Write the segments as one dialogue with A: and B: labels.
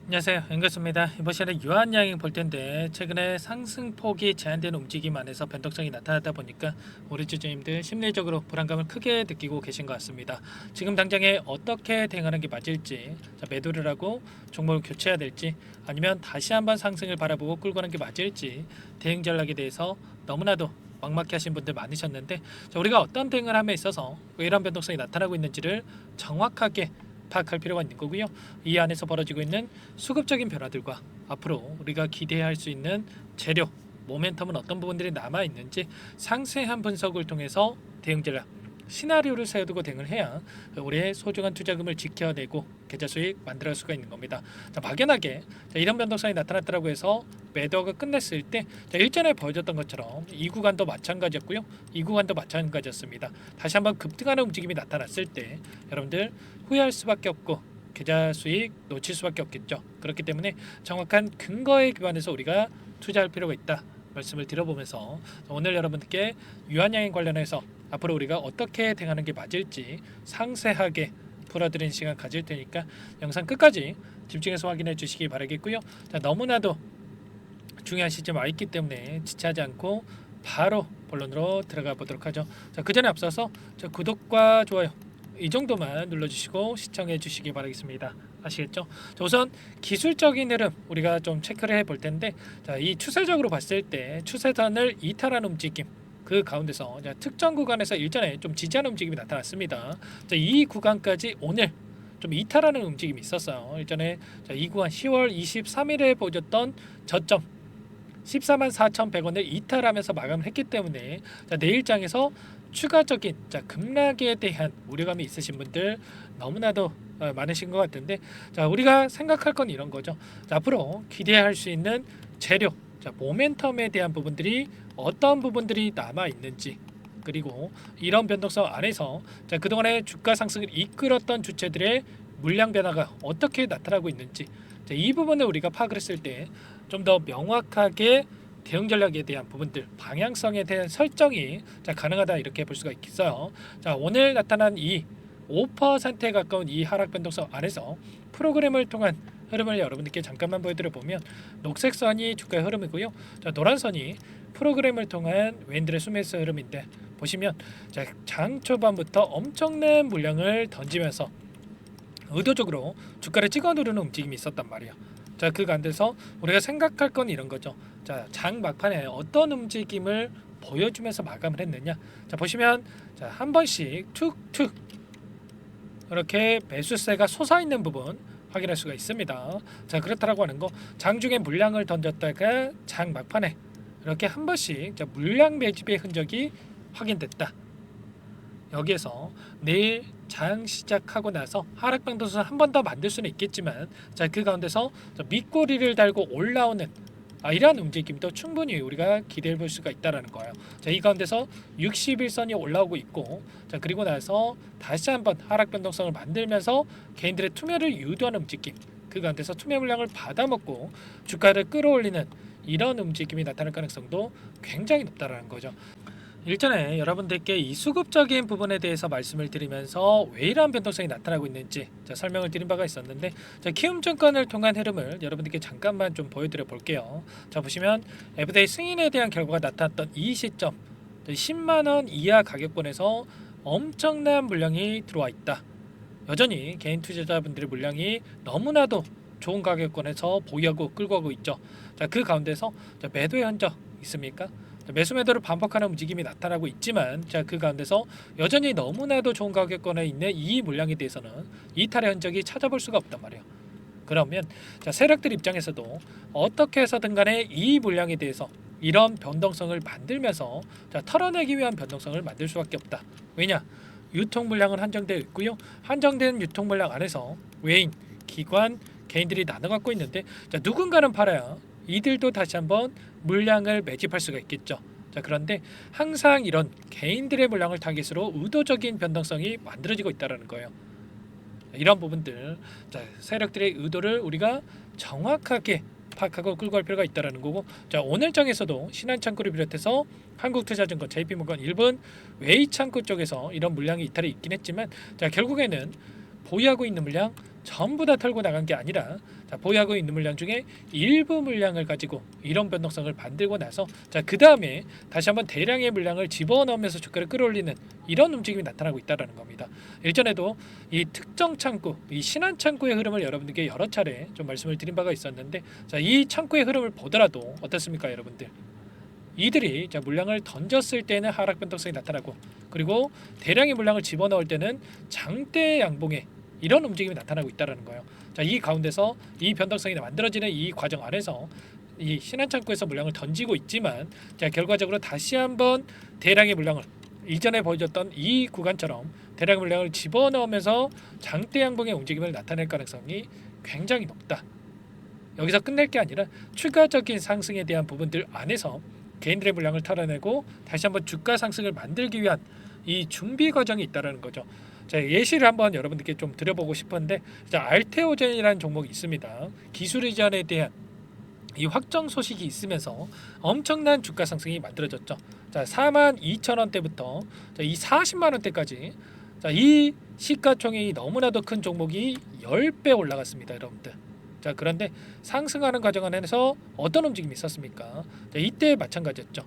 A: 안녕하세요, 앵글스입니다. 이번 시간에 유한양행 볼 텐데 최근에 상승폭이 제한된 움직임 안에서 변동성이 나타나다 보니까 우리 주주님들 심리적으로 불안감을 크게 느끼고 계신 것 같습니다. 지금 당장에 어떻게 대응하는 게 맞을지, 매도를 하고 종목을 교체해야 될지, 아니면 다시 한번 상승을 바라보고 끌고 가는 게 맞을지 대응 전략에 대해서 너무나도 막막해 하신 분들 많으셨는데, 우리가 어떤 대응을 함에 있어서 왜 이런 변동성이 나타나고 있는지를 정확하게 파악할 필요가 있는 거고요. 이 안에서 벌어지고 있는 수급적인 변화들과 앞으로 우리가 기대할 수 있는 재료, 모멘텀은 어떤 부분들이 남아 있는지 상세한 분석을 통해서 대응 전략, 시나리오를 세워두고 대응을 해야 우리의 소중한 투자금을 지켜내고 계좌 수익 만들어갈 수가 있는 겁니다. 막연하게 이런 변동성이 나타났다고 해서 매도가 끝냈을 때 일전에 보여줬던 것처럼 이 구간도 마찬가지였고요. 이 구간도 마찬가지였습니다. 다시 한번 급등하는 움직임이 나타났을 때 여러분들 후회할 수밖에 없고 계좌 수익 놓칠 수밖에 없겠죠. 그렇기 때문에 정확한 근거에 기반해서 우리가 투자할 필요가 있다 말씀을 드려보면서 오늘 여러분들께 유한양행 관련해서 앞으로 우리가 어떻게 대응하는 게 맞을지 상세하게 풀어드리는 시간 가질 테니까 영상 끝까지 집중해서 확인해 주시기 바라겠고요. 너무나도 중요한 시점 와 있기 때문에 지체하지 않고 바로 본론으로 들어가 보도록 하죠. 그 전에 앞서서 구독과 좋아요 이 정도만 눌러주시고 시청해 주시기 바라겠습니다. 아시겠죠? 우선 기술적인 흐름 우리가 좀 체크를 해볼 텐데, 이 추세적으로 봤을 때 추세선을 이탈하는 움직임, 그 가운데서 특정 구간에서 일전에 좀 지지하는 움직임이 나타났습니다. 이 구간까지 오늘 좀 이탈하는 움직임이 있었어요. 일전에 이 구간 10월 23일에 보여줬던 저점 14만 4,100원을 이탈하면서 마감을 했기 때문에 내일장에서 추가적인 급락에 대한 우려감이 있으신 분들 너무나도 많으신 것 같은데, 우리가 생각할 건 이런 거죠. 앞으로 기대할 수 있는 재료, 모멘텀에 대한 부분들이 어떤 부분들이 남아 있는지, 그리고 이런 변동성 안에서 그동안의 주가 상승을 이끌었던 주체들의 물량 변화가 어떻게 나타나고 있는지, 이 부분을 우리가 파악을 했을 때 좀 더 명확하게 대응 전략에 대한 부분들, 방향성에 대한 설정이 가능하다 이렇게 볼 수가 있겠어요. 오늘 나타난 이 5%에 가까운 이 하락 변동성 안에서 프로그램을 통한 흐름을 여러분들께 잠깐만 보여드려 보면, 녹색 선이 주가의 흐름이고요. 노란 선이 프로그램을 통한 웬들의 수매수 흐름인데, 보시면 장 초반부터 엄청난 물량을 던지면서 의도적으로 주가를 찍어 누르는 움직임이 있었단 말이에요. 그 가운데서 우리가 생각할 건 이런 거죠. 장 막판에 어떤 움직임을 보여주면서 마감을 했느냐. 보시면 한 번씩 툭툭 이렇게 매수세가 솟아있는 부분 확인할 수가 있습니다. 그렇다라고 하는 거, 장중에 물량을 던졌다가 장 막판에 이렇게 한 번씩 물량 매집의 흔적이 확인됐다. 여기에서 내일 장 시작하고 나서 하락 변동선 한 번 더 만들 수는 있겠지만, 그 가운데서 밑꼬리를 달고 올라오는 이러한 움직임도 충분히 우리가 기대해 볼 수가 있다라는 거예요. 이 가운데서 61선이 올라오고 있고, 그리고 나서 다시 한번 하락 변동성을 만들면서 개인들의 투매를 유도하는 움직임, 그 가운데서 투매 물량을 받아먹고 주가를 끌어올리는 이런 움직임이 나타날 가능성도 굉장히 높다라는 거죠. 일전에 여러분들께 이 수급적인 부분에 대해서 말씀을 드리면서 왜 이러한 변동성이 나타나고 있는지 설명을 드린 바가 있었는데, 키움증권을 통한 흐름을 여러분들께 잠깐만 좀 보여드려 볼게요. 보시면 에브데이 승인에 대한 결과가 나타났던 이 시점, 10만원 이하 가격권에서 엄청난 물량이 들어와 있다. 여전히 개인 투자자분들의 물량이 너무나도 좋은 가격권에서 보유하고 끌고 가고 있죠. 그 가운데서 매도의 흔적 있습니까? 매수 매도를 반복하는 움직임이 나타나고 있지만, 그 가운데서 여전히 너무나도 좋은 가격권에 있는 이 물량에 대해서는 이탈의 흔적이 찾아볼 수가 없단 말이에요. 그러면 세력들 입장에서도 어떻게 해서든 간에 이 물량에 대해서 이런 변동성을 만들면서 털어내기 위한 변동성을 만들 수밖에 없다. 왜냐? 유통 물량은 한정되어 있고요. 한정된 유통 물량 안에서 외인, 기관, 개인들이 나눠 갖고 있는데, 누군가는 팔아야 이들도 다시 한번 물량을 매집할 수가 있겠죠. 그런데 항상 이런 개인들의 물량을 타깃으로 의도적인 변동성이 만들어지고 있다는 거예요. 이런 부분들, 세력들의 의도를 우리가 정확하게 파악하고 끌고 갈 필요가 있다는 거고, 오늘장에서도 신한창구를 비롯해서 한국투자증권, JP모건, 일본 웨이창구 쪽에서 이런 물량이 이탈이 있긴 했지만, 결국에는 보유하고 있는 물량 전부 다 털고 나간 게 아니라 보유하고 있는 물량 중에 일부 물량을 가지고 이런 변동성을 만들고 나서 그 다음에 다시 한번 대량의 물량을 집어넣으면서 주가를 끌어올리는 이런 움직임이 나타나고 있다는 겁니다. 일전에도 이 특정 창구, 이 신한 창구의 흐름을 여러분들께 여러 차례 좀 말씀을 드린 바가 있었는데, 이 창구의 흐름을 보더라도 어떻습니까, 여러분들? 이들이 물량을 던졌을 때는 하락 변동성이 나타나고, 그리고 대량의 물량을 집어넣을 때는 장대 양봉의 이런 움직임이 나타나고 있다는 거예요. 이 가운데서 이 변동성이 만들어지는 이 과정 안에서 이 신한창구에서 물량을 던지고 있지만, 결과적으로 다시 한번 대량의 물량을 이전에 보여줬던 이 구간처럼 대량의 물량을 집어넣으면서 장대 양봉의 움직임을 나타낼 가능성이 굉장히 높다. 여기서 끝낼 게 아니라 추가적인 상승에 대한 부분들 안에서 개인들의 물량을 털어내고 다시 한번 주가 상승을 만들기 위한 이 준비 과정이 있다는 거죠. 예시를 한번 여러분들께 좀 드려보고 싶은데, 알테오젠이라는 종목이 있습니다. 기술 이전에 대한 이 확정 소식이 있으면서 엄청난 주가 상승이 만들어졌죠. 42,000원대부터 이 40만원대까지 이 시가총액이 너무나도 큰 종목이 10배 올라갔습니다, 여러분들. 그런데 상승하는 과정 안에서 어떤 움직임이 있었습니까? 이때 마찬가지였죠.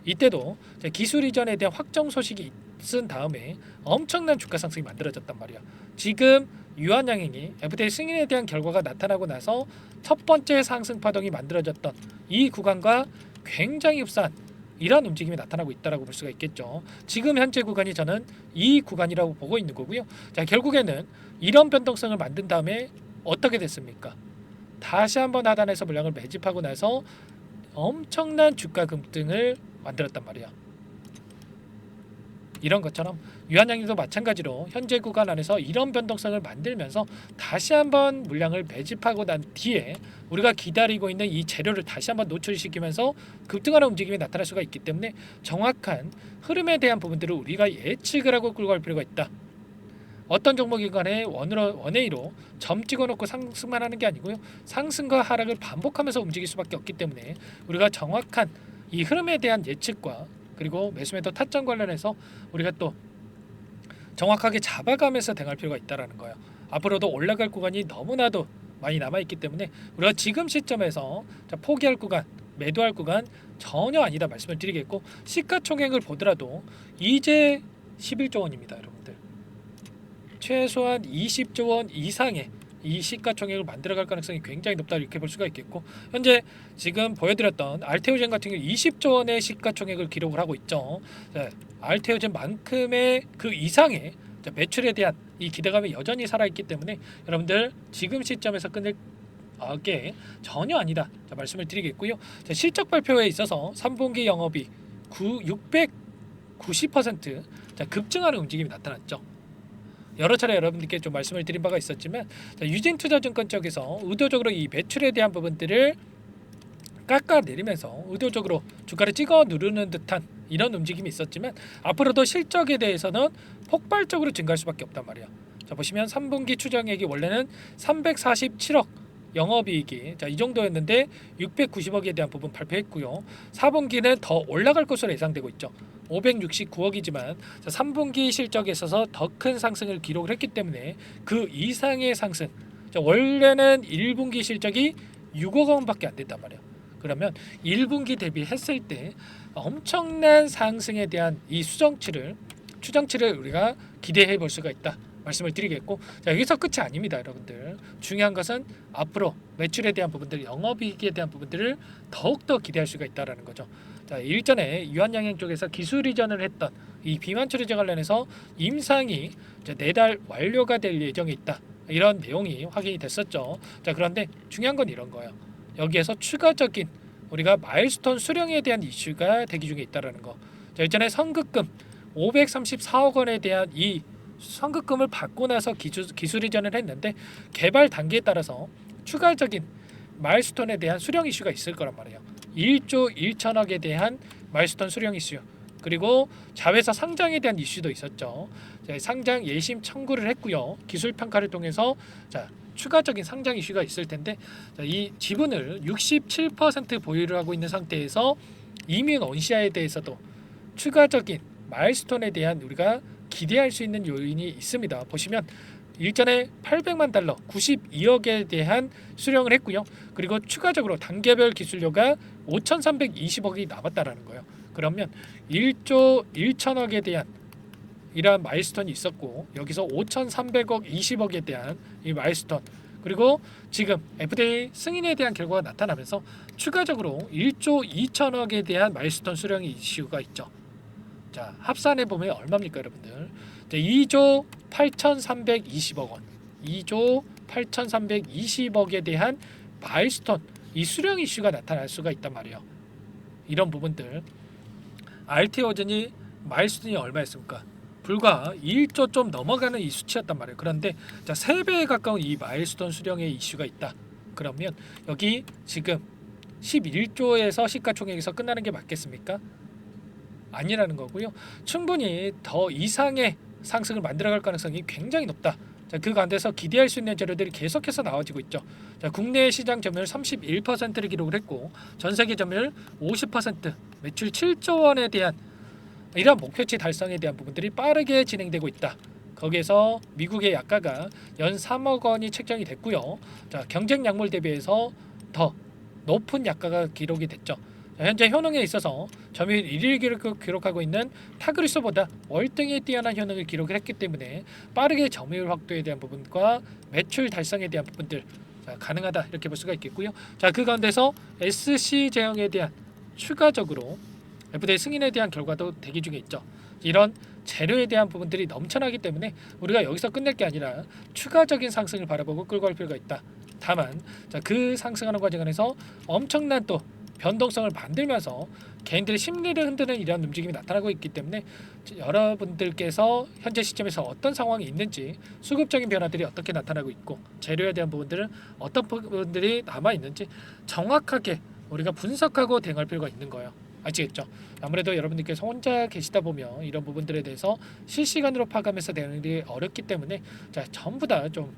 A: 이때도 기술 이전에 대한 확정 소식이 있은 다음에 엄청난 주가 상승이 만들어졌단 말이야. 지금 유한양행이 FTA 승인에 대한 결과가 나타나고 나서 첫 번째 상승 파동이 만들어졌던 이 구간과 굉장히 흡사한 이런 움직임이 나타나고 있다고 볼 수가 있겠죠. 지금 현재 구간이 저는 이 구간이라고 보고 있는 거고요. 결국에는 이런 변동성을 만든 다음에 어떻게 됐습니까? 다시 한번 하단에서 물량을 매집하고 나서 엄청난 주가 급등을 만들었단 말이야. 이런 것처럼 유한양행도 마찬가지로 현재 구간 안에서 이런 변동성을 만들면서 다시 한번 물량을 매집하고 난 뒤에 우리가 기다리고 있는 이 재료를 다시 한번 노출시키면서 급등하는 움직임이 나타날 수가 있기 때문에 정확한 흐름에 대한 부분들을 우리가 예측을 하고 끌고 갈 필요가 있다. 어떤 종목이 간에 원웨이로 점 찍어놓고 상승만 하는 게 아니고요, 상승과 하락을 반복하면서 움직일 수밖에 없기 때문에 우리가 정확한 이 흐름에 대한 예측과 그리고 매수매도 타점 관련해서 우리가 또 정확하게 잡아가면서 대응할 필요가 있다는 거예요. 앞으로도 올라갈 구간이 너무나도 많이 남아있기 때문에 우리가 지금 시점에서 포기할 구간, 매도할 구간 전혀 아니다 말씀을 드리겠고, 시가총액을 보더라도 이제 11조 원입니다, 여러분들. 최소한 20조 원 이상의 이 시가총액을 만들어갈 가능성이 굉장히 높다 이렇게 볼 수가 있겠고, 현재 지금 보여드렸던 알테오젠 같은 경우 20조 원의 시가총액을 기록을 하고 있죠. 알테오젠만큼의 그 이상의 매출에 대한 이 기대감이 여전히 살아있기 때문에 여러분들 지금 시점에서 끊을 게 전혀 아니다 말씀을 드리겠고요. 실적 발표에 있어서 3분기 영업이 690% 급증하는 움직임이 나타났죠. 여러 차례 여러분들께 좀 말씀을 드린 바가 있었지만, 유진투자증권 쪽에서 의도적으로 이 매출에 대한 부분들을 깎아내리면서 의도적으로 주가를 찍어 누르는 듯한 이런 움직임이 있었지만, 앞으로도 실적에 대해서는 폭발적으로 증가할 수밖에 없단 말이야. 보시면 3분기 추정액이 원래는 347억 영업이익이 이 정도였는데 690억에 대한 부분 발표했고요. 4분기는 더 올라갈 것으로 예상되고 있죠. 569억이지만 3분기 실적에 있어서 더 큰 상승을 기록을 했기 때문에 그 이상의 상승, 원래는 1분기 실적이 6억 원밖에 안 된단 말이에요. 그러면 1분기 대비했을 때 엄청난 상승에 대한 이 추정치를 우리가 기대해 볼 수가 있다 말씀을 드리겠고, 여기서 끝이 아닙니다, 여러분들. 중요한 것은 앞으로 매출에 대한 부분들, 영업이익에 대한 부분들을 더욱더 기대할 수가 있다는 거죠. 일전에 유한양행 쪽에서 기술 이전을 했던 이 비만 처리제 관련해서 임상이 내달 완료가 될 예정에 있다, 이런 내용이 확인이 됐었죠. 그런데 중요한 건 이런 거예요. 여기에서 추가적인 우리가 마일스톤 수령에 대한 이슈가 대기 중에 있다는 거. 일전에 선급금 534억 원에 대한 이 선급금을 받고 나서 기술 이전을 했는데, 개발 단계에 따라서 추가적인 마일스톤에 대한 수령 이슈가 있을 거란 말이에요. 1조 1천억에 대한 마일스톤 수령 이슈, 그리고 자회사 상장에 대한 이슈도 있었죠. 상장 예심 청구를 했고요. 기술 평가를 통해서 추가적인 상장 이슈가 있을 텐데, 이 지분을 67% 보유를 하고 있는 상태에서 이민 원시아에 대해서도 추가적인 마일스톤에 대한 우리가 기대할 수 있는 요인이 있습니다. 보시면 일전에 800만 달러 92억에 대한 수령을 했고요. 그리고 추가적으로 단계별 기술료가 5,320억이 남았다라는 거예요. 그러면 1조 1천억에 대한 이러한 마일스톤이 있었고 여기서 5,300억 20억에 대한 이 마일스톤 그리고 지금 FDA 승인에 대한 결과가 나타나면서 추가적으로 1조 2천억에 대한 마일스톤 수령 이슈가 있죠. 자, 합산해 보면 얼마입니까, 여러분들? 자, 2조 8,320억 원, 2조 8,320억에 대한 마일스톤 이 수령 이슈가 나타날 수가 있단 말이에요. 이런 부분들 RT 오전이 마일스톤이 얼마였습니까? 불과 1조 좀 넘어가는 이 수치였단 말이에요. 그런데 자, 3배에 가까운 이 마일스톤 수령의 이슈가 있다. 그러면 여기 지금 11조에서 시가총액에서 끝나는 게 맞겠습니까? 아니라는 거고요. 충분히 더 이상의 상승을 만들어갈 가능성이 굉장히 높다. 자, 그 가운데서 기대할 수 있는 재료들이 계속해서 나와지고 있죠. 자, 국내 시장 점유율 31%를 기록을 했고 전 세계 점유율 50%, 매출 7조 원에 대한 이러한 목표치 달성에 대한 부분들이 빠르게 진행되고 있다. 거기에서 미국의 약가가 연 3억 원이 책정이 됐고요. 자, 경쟁 약물 대비해서 더 높은 약가가 기록이 됐죠. 현재 효능에 있어서 점유율 1위를 기록하고 있는 타그리스보다 월등히 뛰어난 효능을 기록을 했기 때문에 빠르게 점유율 확대에 대한 부분과 매출 달성에 대한 부분들 가능하다 이렇게 볼 수가 있겠고요. 자, 그 가운데서 SC 제형에 대한 추가적으로 FDA 승인에 대한 결과도 대기 중에 있죠. 이런 재료에 대한 부분들이 넘쳐나기 때문에 우리가 여기서 끝낼 게 아니라 추가적인 상승을 바라보고 끌고 갈 필요가 있다. 다만 그 상승하는 과정 안에서 엄청난 또 변동성을 만들면서 개인들의 심리를 흔드는 이런 움직임이 나타나고 있기 때문에 여러분들께서 현재 시점에서 어떤 상황이 있는지 수급적인 변화들이 어떻게 나타나고 있고 재료에 대한 부분들은 어떤 부분들이 남아 있는지 정확하게 우리가 분석하고 대응할 필요가 있는 거예요. 아시겠죠? 아무래도 여러분들께서 혼자 계시다 보면 이런 부분들에 대해서 실시간으로 파악하면서 대응이 어렵기 때문에 전부 다 좀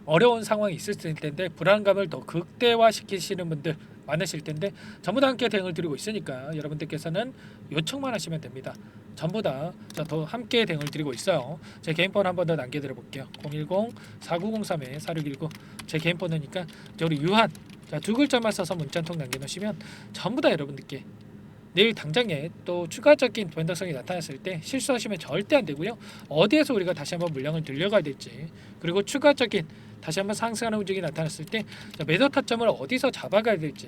A: 어려운 상황이 있을 텐데 불안감을 더 극대화시키시는 분들 많으실 텐데 전부 다 함께 대응을 드리고 있으니까 여러분들께서는 요청만 하시면 됩니다. 전부 다 더 함께 대응을 드리고 있어요. 제 개인번호 한 번 더 남겨드려 볼게요. 010-4903-4619 제 개인번호니까 우리 유한 두 글자만 써서 문자 한 통 남겨놓으시면 전부 다 여러분들께 내일 당장에 또 추가적인 변동성이 나타났을 때 실수하시면 절대 안 되고요. 어디에서 우리가 다시 한번 물량을 늘려가야 될지 그리고 추가적인 다시 한번 상승하는 움직임이 나타났을 때 매도 타점을 어디서 잡아가야 될지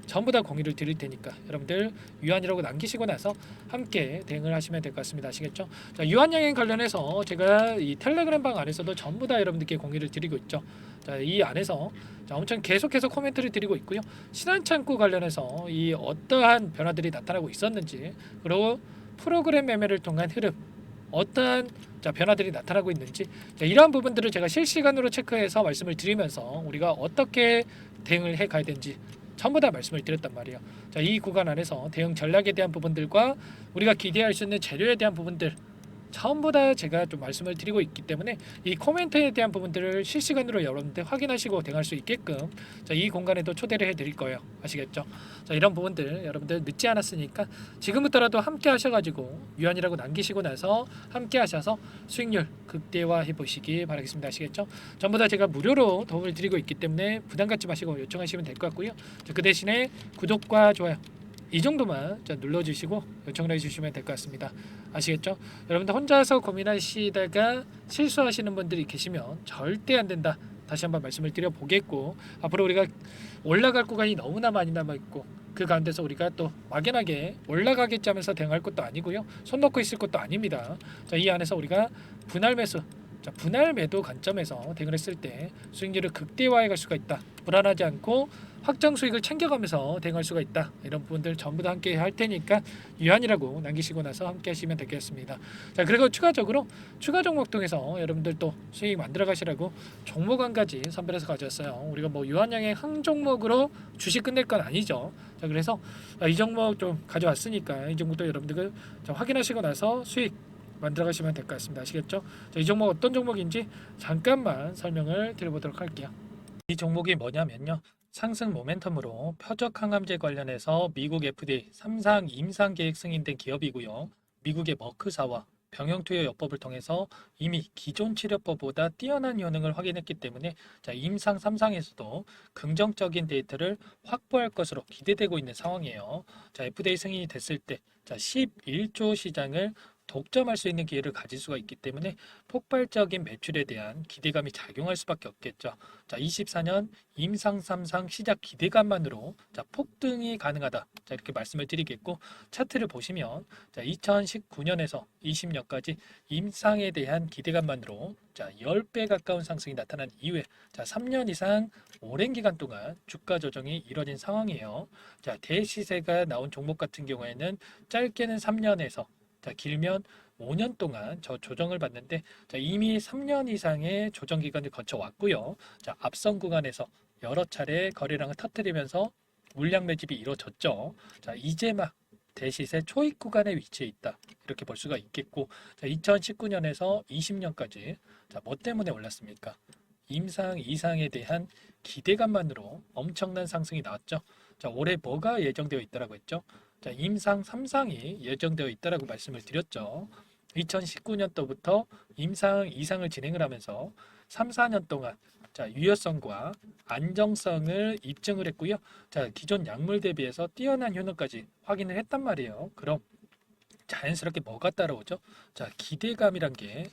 A: 전부 다 공유를 드릴 테니까 여러분들 유한이라고 남기시고 나서 함께 대응을 하시면 될 것 같습니다. 아시겠죠? 자, 유한양행 관련해서 제가 이 텔레그램 방 안에서도 전부 다 여러분들께 공유를 드리고 있죠. 자, 이 안에서 엄청 계속해서 코멘트를 드리고 있고요. 신한창구 관련해서 이 어떠한 변화들이 나타나고 있었는지 그리고 프로그램 매매를 통한 흐름 어떠한 변화들이 나타나고 있는지 이러한 부분들을 제가 실시간으로 체크해서 말씀을 드리면서 우리가 어떻게 대응을 해 가야 되는지 전부 다 말씀을 드렸단 말이에요. 자, 이 구간 안에서 대응 전략에 대한 부분들과 우리가 기대할 수 있는 재료에 대한 부분들 전부 다 제가 좀 말씀을 드리고 있기 때문에 이 코멘트에 대한 부분들을 실시간으로 여러분들 확인하시고 대응할 수 있게끔 이 공간에도 초대를 해드릴 거예요. 아시겠죠? 자, 이런 부분들 여러분들 늦지 않았으니까 지금부터라도 함께 하셔가지고 유한이라고 남기시고 나서 함께 하셔서 수익률 극대화해 보시기 바라겠습니다. 아시겠죠? 전부 다 제가 무료로 도움을 드리고 있기 때문에 부담 갖지 마시고 요청하시면 될 것 같고요. 자, 그 대신에 구독과 좋아요 이 정도만 눌러주시고 요청을 해주시면 될 것 같습니다. 아시겠죠? 여러분들 혼자서 고민하시다가 실수하시는 분들이 계시면 절대 안 된다. 다시 한번 말씀을 드려보겠고 앞으로 우리가 올라갈 구간이 너무나 많이 남아있고 그 가운데서 우리가 또 막연하게 올라가겠지 하면서 대응할 것도 아니고요. 손 놓고 있을 것도 아닙니다. 자, 이 안에서 우리가 분할 매수 분할 매도 관점에서 대응을 했을 때 수익률을 극대화해 갈 수가 있다. 불안하지 않고 확정 수익을 챙겨가면서 대응할 수가 있다. 이런 부분들 전부 다 함께 할 테니까 유한이라고 남기시고 나서 함께 하시면 되겠습니다. 자, 그리고 추가적으로 추가 종목 통해서 여러분들 또 수익 만들어 가시라고 종목 한 가지 선별해서 가져왔어요. 우리가 뭐 유한양의 한 종목으로 주식 끝낼 건 아니죠. 자, 그래서 이 종목 좀 가져왔으니까 이 종목도 여러분들 확인하시고 나서 수익 만들어 가시면 될 것 같습니다. 아시겠죠? 자, 이 종목 어떤 종목인지 잠깐만 설명을 드려보도록 할게요. 이 종목이 뭐냐면요. 상승 모멘텀으로 표적 항암제 관련해서 미국 FDA 3상 임상 계획 승인된 기업이고요. 미국의 머크사와 병용투여 요법을 통해서 이미 기존 치료법보다 뛰어난 효능을 확인했기 때문에 자, 임상 3상에서도 긍정적인 데이터를 확보할 것으로 기대되고 있는 상황이에요. 자, FDA 승인이 됐을 때 자, 11조 시장을 독점할 수 있는 기회를 가질 수가 있기 때문에 폭발적인 매출에 대한 기대감이 작용할 수밖에 없겠죠. 자, 24년 임상 3상 시작 기대감만으로 자, 폭등이 가능하다. 자, 이렇게 말씀을 드리겠고 차트를 보시면 자, 2019년에서 20년까지 임상에 대한 기대감만으로 자, 10배 가까운 상승이 나타난 이후에 자, 3년 이상 오랜 기간 동안 주가 조정이 이뤄진 상황이에요. 자, 대시세가 나온 종목 같은 경우에는 짧게는 3년에서 자, 길면 5년 동안 저 조정을 받는데 자, 이미 3년 이상의 조정 기간을 거쳐 왔고요. 자, 앞선 구간에서 여러 차례 거래량을 터뜨리면서 물량 매집이 이루어졌죠. 자, 이제 막 대시세 초입 구간에 위치해 있다. 이렇게 볼 수가 있겠고, 자, 2019년에서 20년까지 자, 뭐 때문에 올랐습니까? 임상 이상에 대한 기대감만으로 엄청난 상승이 나왔죠. 자, 올해 뭐가 예정되어 있다라고 했죠? 자, 임상 3상이 예정되어 있다라고 말씀을 드렸죠. 2019년도부터 임상 이상을 진행을 하면서 3, 4년 동안 자, 유효성과 안정성을 입증을 했고요. 자, 기존 약물 대비해서 뛰어난 효능까지 확인을 했단 말이에요. 그럼 자연스럽게 뭐가 따라오죠? 자, 기대감이란 게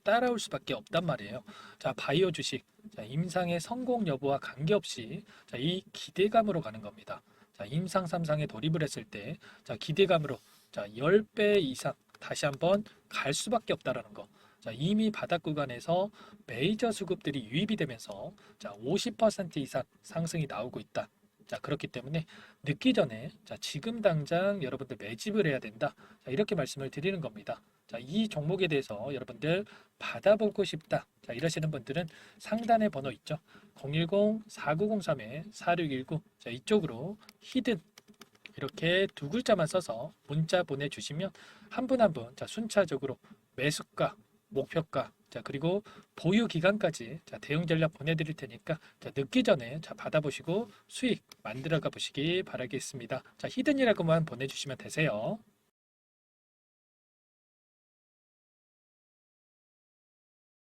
A: 따라올 수밖에 없단 말이에요. 자, 바이오 주식, 자, 임상의 성공 여부와 관계없이 자, 이 기대감으로 가는 겁니다. 자, 임상 3상에 돌입을 했을 때, 자, 기대감으로 자, 10배 이상 다시 한번 갈 수밖에 없다라는 거. 자, 이미 바닥 구간에서 메이저 수급들이 유입이 되면서 자, 50% 이상 상승이 나오고 있다. 자, 그렇기 때문에 늦기 전에 자, 지금 당장 여러분들 매집을 해야 된다. 자, 이렇게 말씀을 드리는 겁니다. 자, 이 종목에 대해서 여러분들 받아보고 싶다. 자, 이러시는 분들은 상단에 번호 있죠. 010-4903-4619. 자, 이쪽으로 히든 이렇게 두 글자만 써서 문자 보내주시면 한 분 한 분 자, 순차적으로 매수가, 목표가, 자, 그리고 보유 기간까지 자, 대응 전략 보내드릴 테니까 자, 늦기 전에 자, 받아보시고 수익 만들어가 보시기 바라겠습니다. 자, 히든이라고만 보내주시면 되세요.